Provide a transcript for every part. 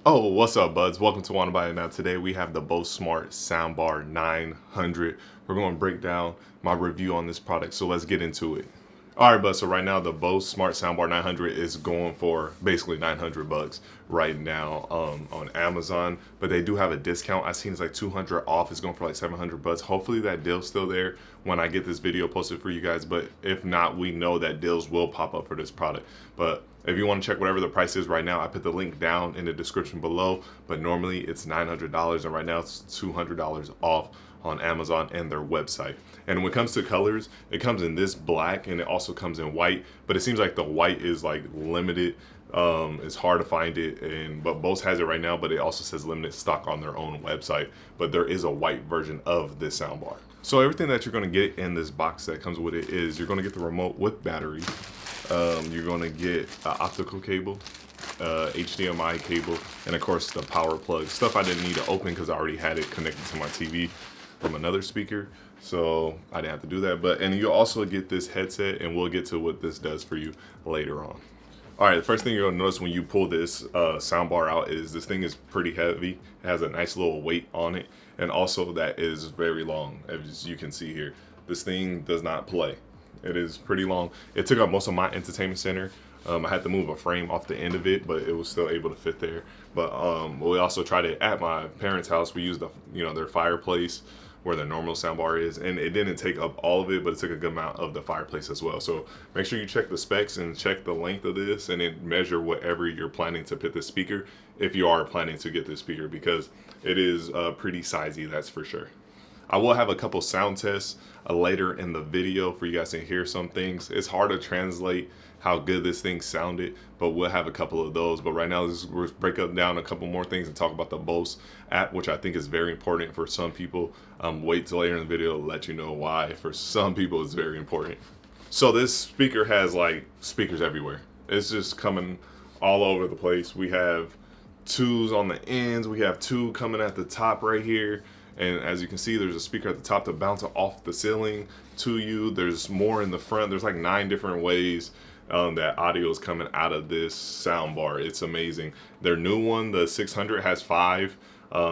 Oh, what's up, buds? Welcome to Wanna Buy It Now. Today we have the Bose Smart Soundbar 900. We're going to break down my review on this product, so let's get into it. All right, buds, so right now the Bose Smart Soundbar 900 is going for basically 900 bucks right now on Amazon, but they do have a discount. I've seen it's like 200 off. It's going for like 700 bucks. Hopefully that deal's still there when I get this video posted for you guys, but if not, we know that deals will pop up for this product. But if you want to check whatever the price is right now, I put the link down in the description below, but normally it's $900 and right now it's $200 off on Amazon and their website. And when it comes to colors, it comes in this black and it also comes in white, but it seems like the white is like limited. It's hard to find it, but Bose has it right now, but it also says limited stock on their own website. But there is a white version of this soundbar. So everything that you're going to get in this box that comes with it is you're going to get the remote with battery. You're going to get an optical cable, HDMI cable, and of course the power plug. Stuff I didn't need to open because I already had it connected to my TV from another speaker, so I didn't have to do that. And you also get this headset, and we'll get to what this does for you later on. All right, the first thing you're gonna notice when you pull this soundbar out is this thing is pretty heavy. It has a nice little weight on it, and also that is very long, as you can see here. This thing does not play. It is pretty long. It took up most of my entertainment center. I had to move a frame off the end of it, but it was still able to fit there. But we also tried it at my parents' house. We used their fireplace where the normal soundbar is, and it didn't take up all of it, but it took a good amount of the fireplace as well. So make sure you check the specs and check the length of this, and then measure whatever you're planning to put this speaker, if you are planning to get this speaker, because it is pretty sizey, that's for sure. I will have a couple sound tests later in the video for you guys to hear some things. It's hard to translate how good this thing sounded, but we'll have a couple of those. But right now, we'll break up down a couple more things and talk about the Bose app, which I think is very important for some people. Wait till later in the video to let you know why. For some people, it's very important. So this speaker has like speakers everywhere. It's just coming all over the place. We have twos on the ends. We have two coming at the top right here. And as you can see, there's a speaker at the top to bounce off the ceiling to you. There's more in the front. There's like 9 different ways that audio is coming out of this soundbar. It's amazing. Their new one, the 600, has 5.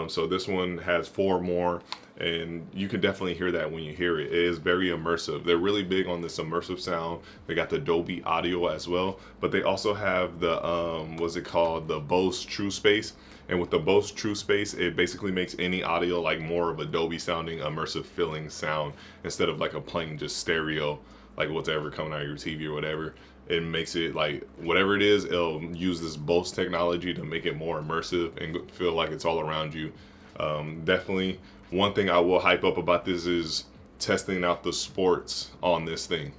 So this one has 4 more. And you can definitely hear that when you hear it. It is very immersive. They're really big on this immersive sound. They got the Dolby audio as well, but they also have the what's it called, the Bose True Space. And with the Bose True Space, it basically makes any audio like more of a Dolby sounding, immersive feeling sound, instead of like a plain just stereo, like whatever coming out of your TV or whatever. It makes it like whatever it is, it'll use this Bose technology to make it more immersive and feel like it's all around you. Definitely one thing I will hype up about this is testing out the sports on this thing.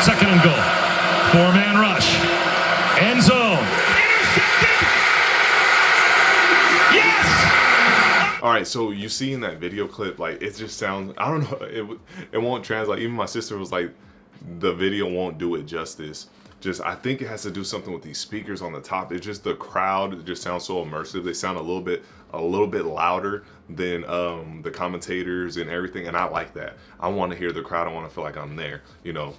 Second and goal. 4-man rush. End zone. Intercepted. Yes! All right, so you see in that video clip, like it just sounds, I don't know, it won't translate. Even my sister was like, the video won't do it justice. I think it has to do something with these speakers on the top. It's just the crowd, it just sounds so immersive. They sound a little bit louder than the commentators and everything, and I like that. I want to hear the crowd. I want to feel like I'm there,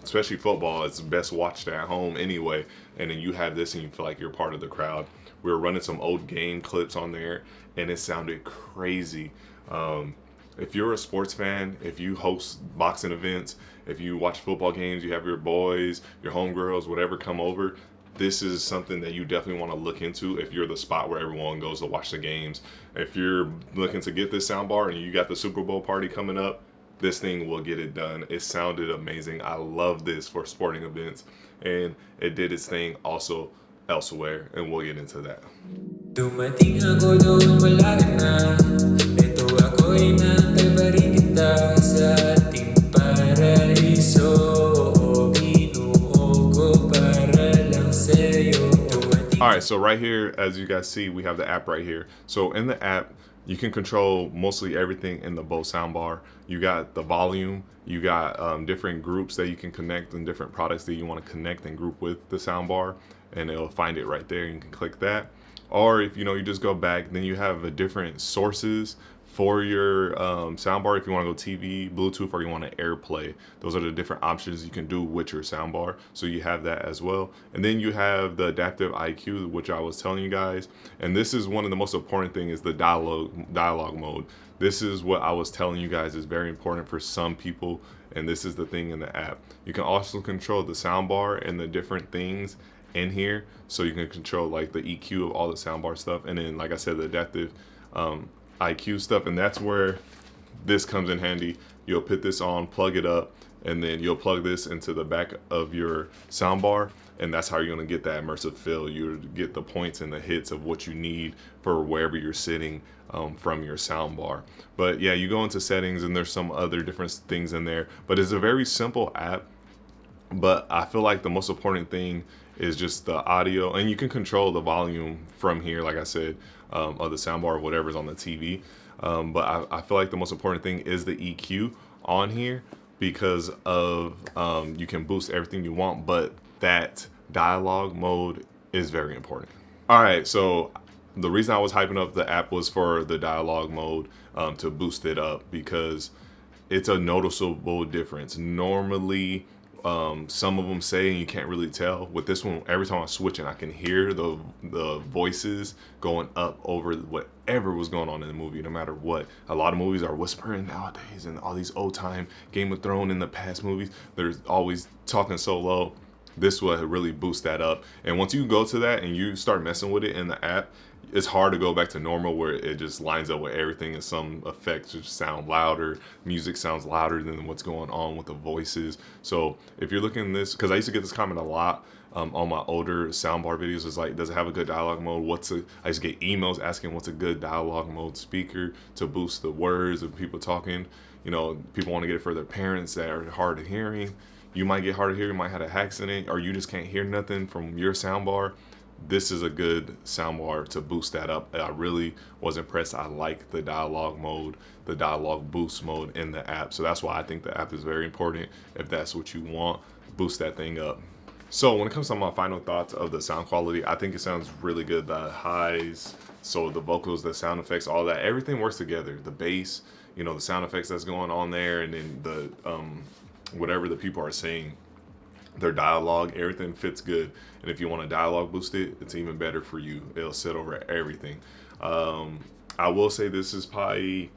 especially football. It's best watched at home anyway, and then you have this and you feel like you're part of the crowd. We were running some old game clips on there and it sounded crazy. If you're a sports fan, if you host boxing events, if you watch football games, you have your boys, your homegirls, whatever come over, this is something that you definitely want to look into if you're the spot where everyone goes to watch the games. If you're looking to get this soundbar and you got the Super Bowl party coming up, this thing will get it done. It sounded amazing. I love this for sporting events, and it did its thing also elsewhere, and we'll get into that. All right, so right here, as you guys see, we have the app right here. So in the app, you can control mostly everything in the Bose soundbar. You got the volume, you got different groups that you can connect and different products that you want to connect and group with the soundbar, and it'll find it right there. You can click that. Or if you just go back, then you have a different sources for your soundbar. If you want to go TV, Bluetooth, or you want to AirPlay, those are the different options you can do with your soundbar. So you have that as well. And then you have the adaptive IQ, which I was telling you guys. And this is one of the most important thing, is the dialogue mode. This is what I was telling you guys is very important for some people. And this is the thing in the app. You can also control the soundbar and the different things in here, so you can control like the EQ of all the soundbar stuff, and then like I said, the adaptive IQ stuff. And that's where this comes in handy. You'll put this on, plug it up, and then you'll plug this into the back of your soundbar, and that's how you're going to get that immersive feel. You get the points and the hits of what you need for wherever you're sitting from your soundbar. But yeah, you go into settings and there's some other different things in there, but it's a very simple app. But I feel like the most important thing is just the audio, and you can control the volume from here, like I said, of the soundbar or whatever's on the TV. But I feel like the most important thing is the EQ on here, because of you can boost everything you want, but that dialogue mode is very important. All right, so the reason I was hyping up the app was for the dialogue mode, to boost it up, because it's a noticeable difference. Normally, some of them say, and you can't really tell. With this one, every time I switch it, I can hear the voices going up over whatever was going on in the movie, no matter what. A lot of movies are whispering nowadays, and all these old time Game of Thrones in the past movies, they're always talking so low. This will really boost that up. And once you go to that and you start messing with it in the app, it's hard to go back to normal, where it just lines up with everything, and some effects just sound louder. Music sounds louder than what's going on with the voices. So if you're looking at this, because I used to get this comment a lot on my older soundbar videos, is like, does it have a good dialogue mode? I used to get emails asking what's a good dialogue mode speaker to boost the words of people talking. People want to get it for their parents that are hard of hearing. You might get hard of hearing, you might have a accident, or you just can't hear nothing from your soundbar. This is a good soundbar to boost that up. I really was impressed. I like the dialogue mode, the dialogue boost mode in the app. So that's why I think the app is very important. If that's what you want, boost that thing up. So when it comes to my final thoughts of the sound quality, I think it sounds really good. The highs, so the vocals, the sound effects, all that, everything works together. The bass, the sound effects that's going on there, and then the whatever the people are saying, their dialogue, everything fits good. And if you want to dialogue boost it, it's even better for you. It'll sit over everything. I will say this is probably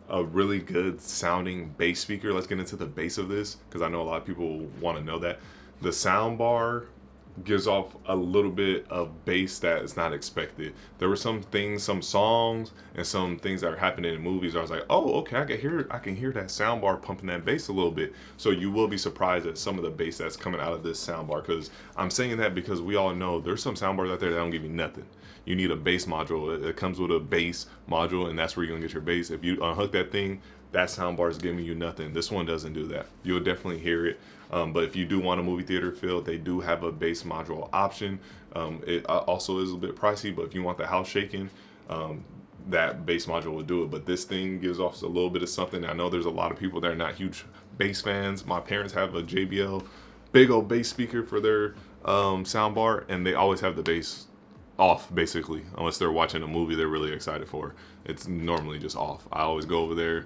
a really good sounding bass speaker. Let's get into the bass of this, because I know a lot of people want to know that. The soundbar gives off a little bit of bass that is not expected. There were some things, some songs, and some things that are happening in movies. I was like, oh, okay, I can hear that soundbar pumping that bass a little bit. So you will be surprised at some of the bass that's coming out of this soundbar. Because I'm saying that because we all know there's some soundbars out there that don't give you nothing. You need a bass module. It comes with a bass module, and that's where you're gonna get your bass. If you unhook that thing, that soundbar is giving you nothing. This one doesn't do that. You'll definitely hear it. But if you do want a movie theater feel, they do have a bass module option. It also is a bit pricey, but if you want the house shaking, that bass module will do it. But this thing gives off a little bit of something. I know there's a lot of people that are not huge bass fans. My parents have a JBL big old bass speaker for their soundbar, and they always have the bass off, basically, unless they're watching a movie they're really excited for. It's normally just off. I always go over there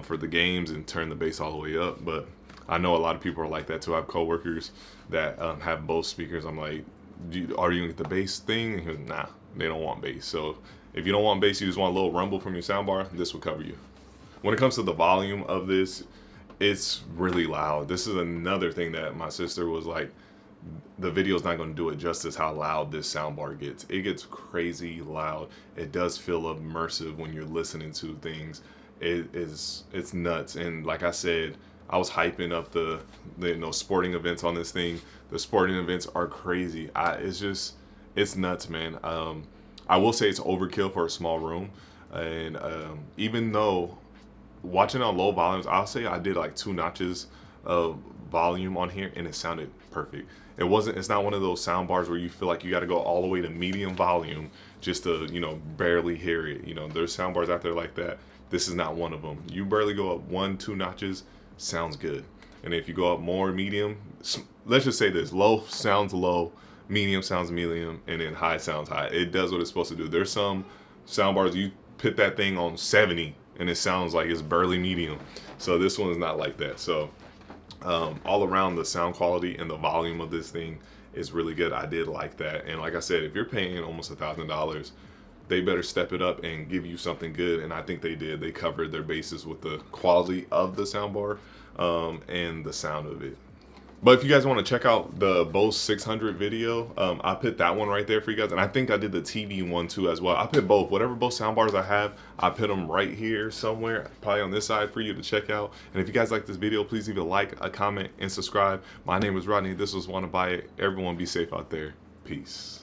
for the games and turn the bass all the way up, but I know a lot of people are like that too. I have coworkers that have Bose speakers. I'm like, are you gonna get the bass thing? And he goes, nah, they don't want bass. So if you don't want bass, you just want a little rumble from your soundbar, this will cover you. When it comes to the volume of this, it's really loud. This is another thing that my sister was like, the video's not going to do it justice how loud this soundbar gets. It gets crazy loud. It does feel immersive when you're listening to things. It's nuts. And like I said, I was hyping up the sporting events on this thing. The sporting events are crazy. It's nuts, man. I will say it's overkill for a small room. And even though watching on low volumes, I'll say I did like 2 notches of volume on here and it sounded perfect. It's not one of those sound bars where you feel like you got to go all the way to medium volume just to, barely hear it. There's sound bars out there like that. This is not one of them. You barely go up 1-2 notches, sounds good. And if you go up more medium, let's just say this, low sounds low, medium sounds medium, and then high sounds high. It does what it's supposed to do. There's some soundbars you put that thing on 70 and it sounds like it's barely medium. So this one is not like that. So all around, the sound quality and the volume of this thing is really good. I did like that. And like I said, if you're paying almost $1,000, they better step it up and give you something good. And I think they did. They covered their bases with the quality of the soundbar and the sound of it. But if you guys want to check out the Bose 600 video, I put that one right there for you guys. And I think I did the TV one too as well. I put both. Whatever Bose soundbars I have, I put them right here somewhere, probably on this side for you to check out. And if you guys like this video, please leave a like, a comment, and subscribe. My name is Rodney. This was Wanna Buy It. Everyone be safe out there. Peace.